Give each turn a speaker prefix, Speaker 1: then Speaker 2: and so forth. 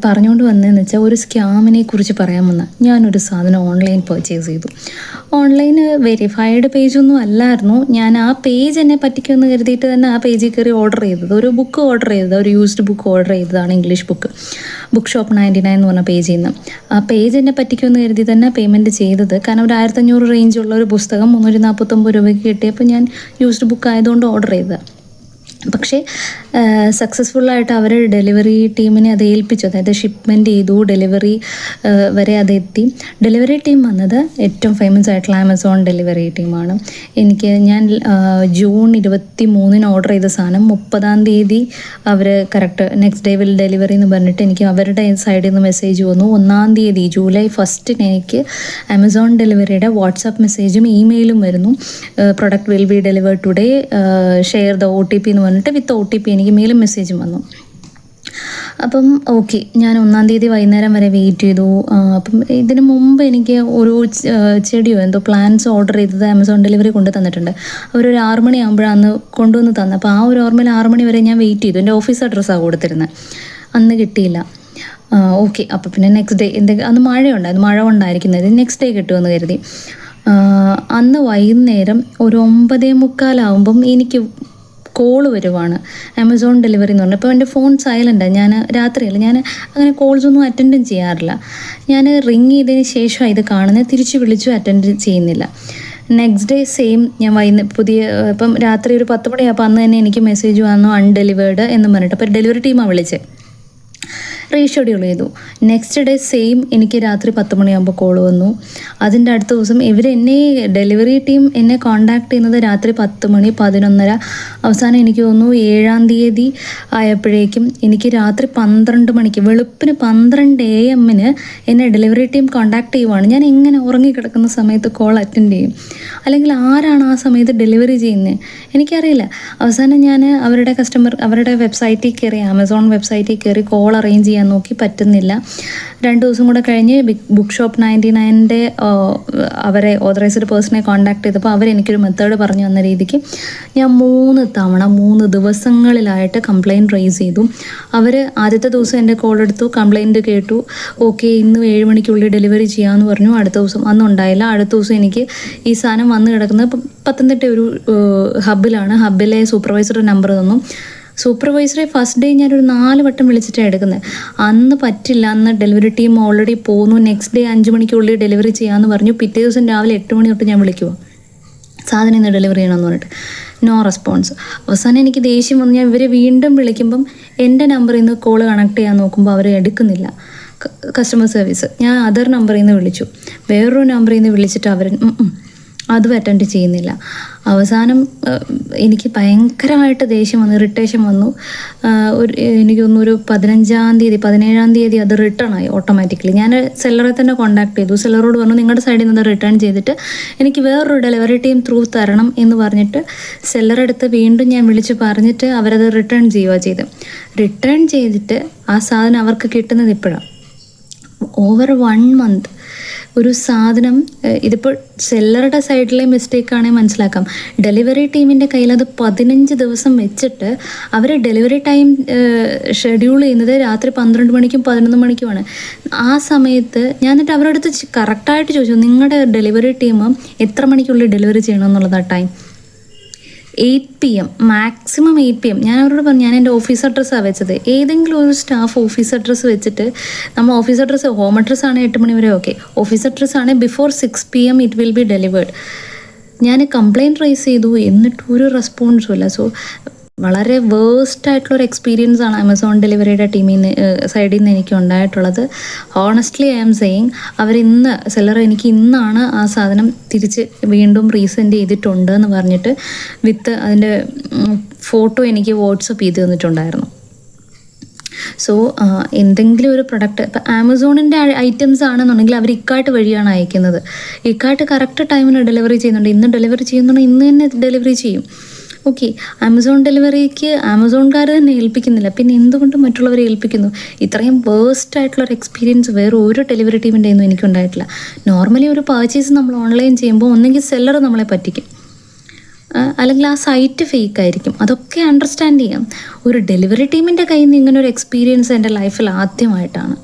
Speaker 1: പറഞ്ഞുകൊണ്ട് വന്നതെന്ന് വെച്ചാൽ ഒരു സ്കാമിനെ കുറിച്ച് പറയാൻ വന്ന ഞാനൊരു സാധനം ഓൺലൈൻ പർച്ചേസ് ചെയ്തു. ഓൺലൈന് വെരിഫൈഡ് പേജൊന്നും അല്ലായിരുന്നു. ഞാൻ ആ പേജ് എന്നെ പറ്റിക്കുമെന്ന് കരുതിയിട്ട് തന്നെ ആ പേജിൽ കയറി ഓർഡർ ചെയ്തത്. ഒരു ബുക്ക് ഓർഡർ ചെയ്തത്, ഒരു യൂസ്ഡ് ബുക്ക് ഓർഡർ ചെയ്തതാണ്, ഇംഗ്ലീഷ് ബുക്ക്. ബുക്ക് ഷോപ്പ് 99 എന്ന് പറഞ്ഞ പേജിൽ നിന്ന്. ആ പേജ് എന്നെ പറ്റിക്കുമെന്ന് കരുതി തന്നെ പേയ്മെൻറ്റ് ചെയ്തത്. കാരണം ഒരു 1500 റേഞ്ചുള്ള ഒരു പുസ്തകം 349 രൂപയ്ക്ക് കിട്ടിയപ്പോൾ ഞാൻ യൂസ്ഡ് ബുക്ക് ആയതുകൊണ്ട് ഓർഡർ ചെയ്തത്. പക്ഷേ സക്സസ്ഫുള്ളായിട്ട് അവർ ഡെലിവറി ടീമിനെ അത് ഏൽപ്പിച്ചു. അതായത് ഷിപ്മെൻറ്റ് ചെയ്തു, ഡെലിവറി വരെ അതെത്തി. ഡെലിവറി ടീം വന്നത് ഏറ്റവും ഫേമസ് ആയിട്ടുള്ള ആമസോൺ ഡെലിവറി ടീമാണ്. ഞാൻ ജൂൺ 23 ഓർഡർ ചെയ്ത സാധനം 30-ാം തീയതി അവർ correct next day will delivery എന്ന് പറഞ്ഞിട്ട് എനിക്ക് അവരുടെ സൈഡിൽ നിന്ന് മെസ്സേജ് വന്നു. 1-ാം തീയതി ജൂലൈ 1 എനിക്ക് ആമസോൺ ഡെലിവറിയുടെ വാട്സാപ്പ് മെസ്സേജും ഇമെയിലും വരുന്നു. Product will be delivered today, share the OTP എന്ന് പറഞ്ഞിട്ട് വിത്ത് OTP എനിക്ക് മെയിലും മെസ്സേജും വന്നു. അപ്പം ഓക്കെ, ഞാൻ 1-ാം തീയതി വൈകുന്നേരം വരെ വെയിറ്റ് ചെയ്തു. അപ്പം ഇതിന് മുമ്പ് എനിക്ക് ഒരു ചെടിയോ എന്തോ പ്ലാന്റ്സ് ഓർഡർ ചെയ്തത് ആമസോൺ ഡെലിവറി കൊണ്ട് തന്നിട്ടുണ്ട്. അവരൊരു 6 മണിയാകുമ്പോഴാണ് കൊണ്ടുവന്ന് തന്നത്. അപ്പോൾ ആ ഒരു ഓർമ്മയിൽ 6 മണി വരെ ഞാൻ വെയിറ്റ് ചെയ്തു. എൻ്റെ ഓഫീസ് അഡ്രസ്സാണ് കൊടുത്തിരുന്നത്. അന്ന് കിട്ടിയില്ല. ഓക്കെ, അപ്പോൾ പിന്നെ നെക്സ്റ്റ് ഡേ അന്ന് മഴയുണ്ടായിരുന്നു, മഴ കൊണ്ടായിരിക്കുന്നത്. നെക്സ്റ്റ് ഡേ കിട്ടുമെന്ന് കരുതി. അന്ന് വൈകുന്നേരം ഒരു 9:45 എനിക്ക് കോള് വരുവാണ്, ആമസോൺ ഡെലിവറി എന്ന് പറഞ്ഞു. അപ്പോൾ എൻ്റെ ഫോൺ സൈലൻ്റാണ്. ഞാൻ രാത്രിയല്ല, ഞാൻ അങ്ങനെ കോൾസൊന്നും അറ്റൻഡും ചെയ്യാറില്ല. ഞാൻ റിങ് ചെയ്തതിന് ശേഷമാണ് ഇത് കാണുന്നത്. തിരിച്ച് വിളിച്ചു, അറ്റൻഡ് ചെയ്യുന്നില്ല. നെക്സ്റ്റ് ഡേ സെയിം, ഞാൻ ഇപ്പം രാത്രി ഒരു 10 മണിയായപ്പോൾ അന്ന് തന്നെ എനിക്ക് മെസ്സേജ് വന്നു അൺഡെലിവേർഡ് എന്ന് പറഞ്ഞിട്ട്. അപ്പോൾ ഡെലിവറി ടീമാണ് വിളിച്ചത്, റീഷെഡ്യൂൾ ചെയ്തു. നെക്സ്റ്റ് ഡേ സെയിം എനിക്ക് രാത്രി 10 മണിയാകുമ്പോൾ കോൾ വന്നു. അതിൻ്റെ അടുത്ത ദിവസം ഡെലിവറി ടീം എന്നെ കോണ്ടാക്ട് ചെയ്യുന്നത് രാത്രി 10 മണി 11:30. അവസാനം എനിക്ക് തോന്നുന്നു 7-ാം തീയതി ആയപ്പോഴേക്കും എനിക്ക് രാത്രി 12 മണിക്ക്, വെളുപ്പിന് 12 AM എന്നെ ഡെലിവറി ടീം കോണ്ടാക്ട് ചെയ്യുവാണ്. ഞാൻ എങ്ങനെ ഉറങ്ങിക്കിടക്കുന്ന സമയത്ത് കോൾ അറ്റൻഡ് ചെയ്യും? അല്ലെങ്കിൽ ആരാണ് ആ സമയത്ത് ഡെലിവറി ചെയ്യുന്നത്? എനിക്കറിയില്ല. അവസാനം ഞാൻ അവരുടെ വെബ്സൈറ്റിൽ കയറി, ആമസോൺ വെബ്സൈറ്റിൽ കയറി കോൾ അറേഞ്ച് ചെയ്യാൻ നോക്കി, പറ്റുന്നില്ല. 2 ദിവസം കൂടെ കഴിഞ്ഞ് ബുക്ക് ഷോപ്പ് 99 അവരെ ഓതറൈസ്ഡ് പേഴ്സണെ കോൺടാക്ട് ചെയ്തപ്പോൾ അവരെനിക്കൊരു മെത്തേഡ് പറഞ്ഞു തന്ന രീതിക്ക് ഞാൻ 3 തവണ 3 ദിവസങ്ങളിലായിട്ട് കംപ്ലയിൻറ്റ് റേസ് ചെയ്തു. അവർ ആദ്യത്തെ ദിവസം എൻ്റെ കോൾ എടുത്തു, കംപ്ലയിൻറ്റ് കേട്ടു. ഓക്കെ, ഇന്ന് 7 മണിക്കുള്ളിൽ ഡെലിവറി ചെയ്യാമെന്ന് പറഞ്ഞു. അടുത്ത ദിവസം അന്നുണ്ടായില്ല. അടുത്ത ദിവസം എനിക്ക് ഈ സാധനം വന്ന് കിടക്കുന്നത് പത്തനംതിട്ട ഒരു ഹബ്ബിലാണ്. ഹബ്ബിലെ സൂപ്പർവൈസറുടെ നമ്പർ തന്നു. സൂപ്പർവൈസറെ ഫസ്റ്റ് ഡേ ഞാനൊരു 4 വട്ടം വിളിച്ചിട്ടാണ് എടുക്കുന്നത്. അന്ന് പറ്റില്ല, അന്ന് ഡെലിവറി ടീം ഓൾറെഡി പോന്നു. നെക്സ്റ്റ് ഡേ 5 മണിക്കുള്ളിൽ ഡെലിവറി ചെയ്യാമെന്ന് പറഞ്ഞു. പിറ്റേ ദിവസം രാവിലെ 8 മണി തൊട്ട് ഞാൻ വിളിക്കുമോ സാധനം ഇന്ന് ഡെലിവറി ചെയ്യണമെന്ന് പറഞ്ഞിട്ട്. No response. അവസാനം എനിക്ക് ദേഷ്യം വന്നു. ഞാൻ ഇവരെ വീണ്ടും വിളിക്കുമ്പം എൻ്റെ നമ്പറിൽ നിന്ന് കോൾ കണക്ട് ചെയ്യാൻ നോക്കുമ്പോൾ അവർ എടുക്കുന്നില്ല. Customer service. ഞാൻ അതർ നമ്പറിൽ നിന്ന് വിളിച്ചു, വേറൊരു നമ്പറിൽ നിന്ന് വിളിച്ചിട്ട് അവർ അതും അറ്റൻഡ് ചെയ്യുന്നില്ല. അവസാനം എനിക്ക് ഭയങ്കരമായിട്ട് ദേഷ്യം വന്നു, ഇറിറ്റേഷൻ വന്നു. എനിക്ക് തോന്നുന്നു ഒരു 17-ാം തീയതി അത് റിട്ടേൺ ആയി ഓട്ടോമാറ്റിക്കലി. ഞാൻ സെല്ലറെ തന്നെ കോൺടാക്ട് ചെയ്തു. സെല്ലറോട് പറഞ്ഞു നിങ്ങളുടെ സൈഡിൽ നിന്ന് റിട്ടേൺ ചെയ്തിട്ട് എനിക്ക് വേറൊരു ഡെലിവറി ടീം ത്രൂ തരണം എന്ന് പറഞ്ഞിട്ട് സെല്ലറെടുത്ത് വീണ്ടും ഞാൻ വിളിച്ച് പറഞ്ഞിട്ട് അവരത് റിട്ടേൺ ചെയ്യുക ചെയ്ത്. റിട്ടേൺ ചെയ്തിട്ട് ആ സാധനം അവർക്ക് കിട്ടുന്നത് ഇപ്പോഴാണ്. ഓവർ 1 month ഒരു സാധനം, ഇതിപ്പോൾ സെല്ലറുടെ സൈഡിലെ മിസ്റ്റേക്കാണെങ്കിൽ മനസ്സിലാക്കാം. ഡെലിവറി ടീമിൻ്റെ കയ്യിൽ അത് 15 ദിവസം വെച്ചിട്ട് അവർ ഡെലിവറി ടൈം ഷെഡ്യൂൾ ചെയ്യുന്നത് രാത്രി 12 മണിക്കും 11 മണിക്കുമാണ്. ആ സമയത്ത് ഞാൻ എന്നിട്ട് അവരുടെ അടുത്ത് കറക്റ്റായിട്ട് ചോദിച്ചു, നിങ്ങളുടെ ഡെലിവറി ടീം എത്ര മണിക്കുള്ളിൽ ഡെലിവറി ചെയ്യണമെന്നുള്ളതാണ് ടൈം? 8 PM, maximum 8 PM. ഞാൻ അവരോട് പറഞ്ഞു ഞാൻ എൻ്റെ ഓഫീസ് അഡ്രസ്സാണ് വെച്ചത്. ഏതെങ്കിലും ഒരു സ്റ്റാഫ് ഓഫീസ് അഡ്രസ്സ് വെച്ചിട്ട്, നമ്മൾ ഓഫീസ് അഡ്രസ്സ് ഹോം അഡ്രസ്സ് ആണ് 8 മണി വരെ ഓക്കെ, ഓഫീസ് അഡ്രസ്സ് ആണ് before 6 PM it will be delivered. ഞാൻ കംപ്ലയിൻറ്റ് റൈസ് ചെയ്തു, എന്നിട്ട് ഒരു റെസ്പോൺസും ഇല്ല. സോ വളരെ വേഴ്സ്റ്റായിട്ടുള്ളൊരു എക്സ്പീരിയൻസ് ആണ് ആമസോൺ ഡെലിവറിയുടെ സൈഡിൽ നിന്ന് എനിക്ക് ഉണ്ടായിട്ടുള്ളത്. Honestly I am saying, seller എനിക്ക് ഇന്നാണ് ആ സാധനം തിരിച്ച് വീണ്ടും റീസെൻഡ് ചെയ്തിട്ടുണ്ട് എന്ന് പറഞ്ഞിട്ട് വിത്ത് അതിൻ്റെ ഫോട്ടോ എനിക്ക് വാട്സപ്പ് ചെയ്ത് തന്നിട്ടുണ്ടായിരുന്നു. സോ എന്തെങ്കിലും ഒരു പ്രൊഡക്റ്റ്, ഇപ്പം ആമസോണിൻ്റെ ഐറ്റംസ് ആണെന്നുണ്ടെങ്കിൽ അവർ ഇക്കാട്ട് വഴിയാണ് അയക്കുന്നത്. ഇക്കാട്ട് കറക്റ്റ് ടൈമിന് ഡെലിവറി ചെയ്യുന്നുണ്ട്. ഇന്ന് ഡെലിവറി ചെയ്യുന്നുണ്ടെങ്കിൽ ഇന്ന് തന്നെ ഡെലിവറി ചെയ്യും. ഓക്കെ, ആമസോൺ ഡെലിവറിക്ക് ആമസോൺകാർ തന്നെ ഏൽപ്പിക്കുന്നില്ല, പിന്നെ എന്തുകൊണ്ട് മറ്റുള്ളവരെ ഏൽപ്പിക്കുന്നു? ഇത്രയും വേഴ്സ്റ്റ് ആയിട്ടുള്ളൊരു എക്സ്പീരിയൻസ് വേറെ ഒരു ഡെലിവറി ടീമിൻ്റെ ഒന്നും എനിക്കുണ്ടായിട്ടില്ല. നോർമലി ഒരു പർച്ചേസ് നമ്മൾ ഓൺലൈൻ ചെയ്യുമ്പോൾ ഒന്നെങ്കിൽ സെല്ലർ നമ്മളെ പറ്റിക്കും, അല്ലെങ്കിൽ ആ സൈറ്റ് ഫേക്ക് ആയിരിക്കും. അതൊക്കെ അണ്ടർസ്റ്റാൻഡ് ചെയ്യാം. ഒരു ഡെലിവറി ടീമിൻ്റെ കയ്യിൽ നിന്ന് ഇങ്ങനെ ഒരു എക്സ്പീരിയൻസ് എൻ്റെ ലൈഫിൽ ആദ്യമായിട്ടാണ്.